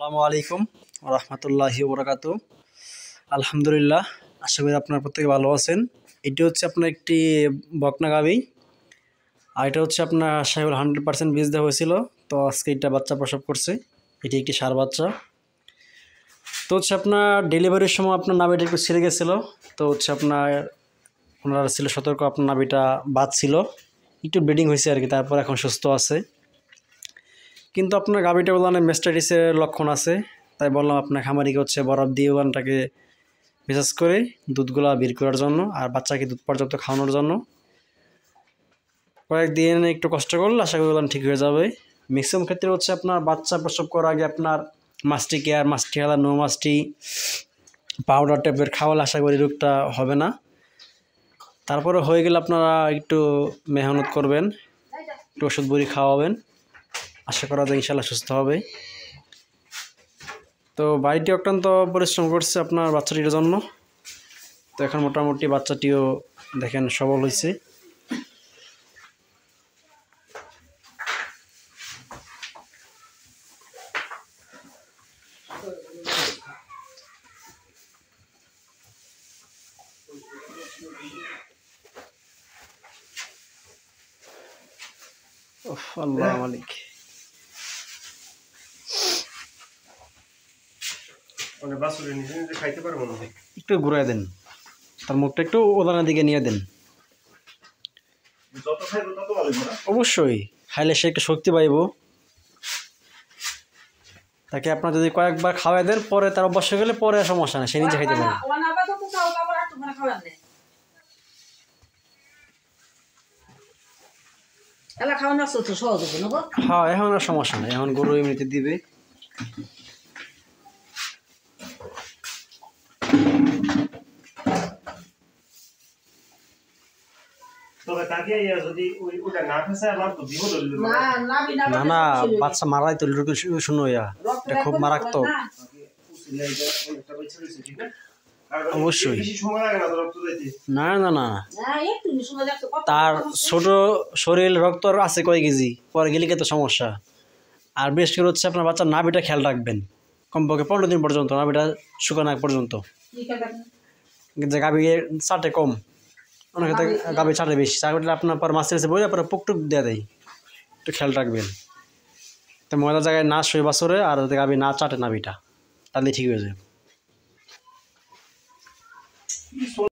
আসসালামু আলাইকুম রহমতুল্লাহি বরকাতু। আলহামদুলিল্লাহ, আশা করি আপনারা প্রত্যেকে ভালো আছেন। এটি হচ্ছে আপনার একটি বকনা গাভী, আর এটা হচ্ছে আপনার সাহেবুল 100% বীজ দেওয়া হয়েছিল। তো আজকে এটা বাচ্চা প্রসব করছে। এটি একটি ষাঁড় বাচ্চা। তো হচ্ছে আপনার ডেলিভারির সময় আপনার নাভিটা একটু ছিঁড়ে গেছিলো। তো হচ্ছে আপনার ওনারা ছিল সতর্ক, আপনার নাভিটা বাদ ছিল, একটু ব্লিডিং হয়েছে আর কি। তারপর এখন সুস্থ আছে, কিন্তু আপনার গাভীটা বললাম মেস্টাইটিসের লক্ষণ আছে। তাই বললাম আপনার খামারিকে হচ্ছে বরফ দিয়ে ওখানটাকে মেসাজ করে দুধগুলা বের করার জন্য, আর বাচ্চাকে দুধ পর্যাপ্ত খাওয়ানোর জন্য। কয়েকদিন একটু কষ্ট করলে আশা করি ঠিক হয়ে যাবে। ম্যাক্সিমাম ক্ষেত্রে হচ্ছে আপনার বাচ্চা প্রসব করার আগে আপনার মাস্টি কেয়ার, মাস্টি হালা, নো মাস্টি পাউডার ট্যাবলেট খাওয়ালে আশা করি রোগটা হবে না। তারপরে হয়ে গেলে আপনারা একটু মেহনত করবেন, একটু ওষুধ বড়ি খাওয়াবেন, আশা করা যায় ইনশাল্লাহ সুস্থ হবে। তো বাড়িটি অত্যন্ত পরিশ্রম করছে আপনার বাচ্চাটির জন্য। তো এখন মোটামুটি বাচ্চাটিও দেখেন সবল হয়েছে। আল্লাহ মালিক, একটু ঘুরাই দেন, তার মুখটা একটু ওদানের দিকে নিয়ে দেন। অবশ্যই খাইলে সে একটু শক্তি পাইব। তাকে আপনার যদি কয়েকবার খাওয়াই দেন, পরে তার অভ্যাস হয়ে গেলে পরে সমস্যা নেই, সে নিজে খাইতে পারে। হ্যাঁ, এখন আর সমস্যা নেই, এখন গরু এমনিতে দিবে। না না, বাচ্চা মারাই তো শুনো, এটা খুব মারাত্মক। অবশ্যই না না না, তার ছোট শরীর রক্ত আছে কয় কেজি, পরে গেলে তো সমস্যা। আর বিশেষ করে হচ্ছে আপনার বাচ্চার নাভিটা খেয়াল রাখবেন, কমপক্ষে 15 দিন পর্যন্ত নাভিটা শুকানো আগ পর্যন্ত। যে গাভী চাটে কম, অনেক গাভী চাটে বেশি, চাটলে আপনার পর মাছের কাছে বলে পরে পুকটুক দেওয়া দেয়, একটু খেয়াল রাখবেন। তো ময়দার জায়গায় না শুয়ে বাছরে, আর গাভী না চাটে নাভিটা, তাহলে ঠিক হয়ে যায়।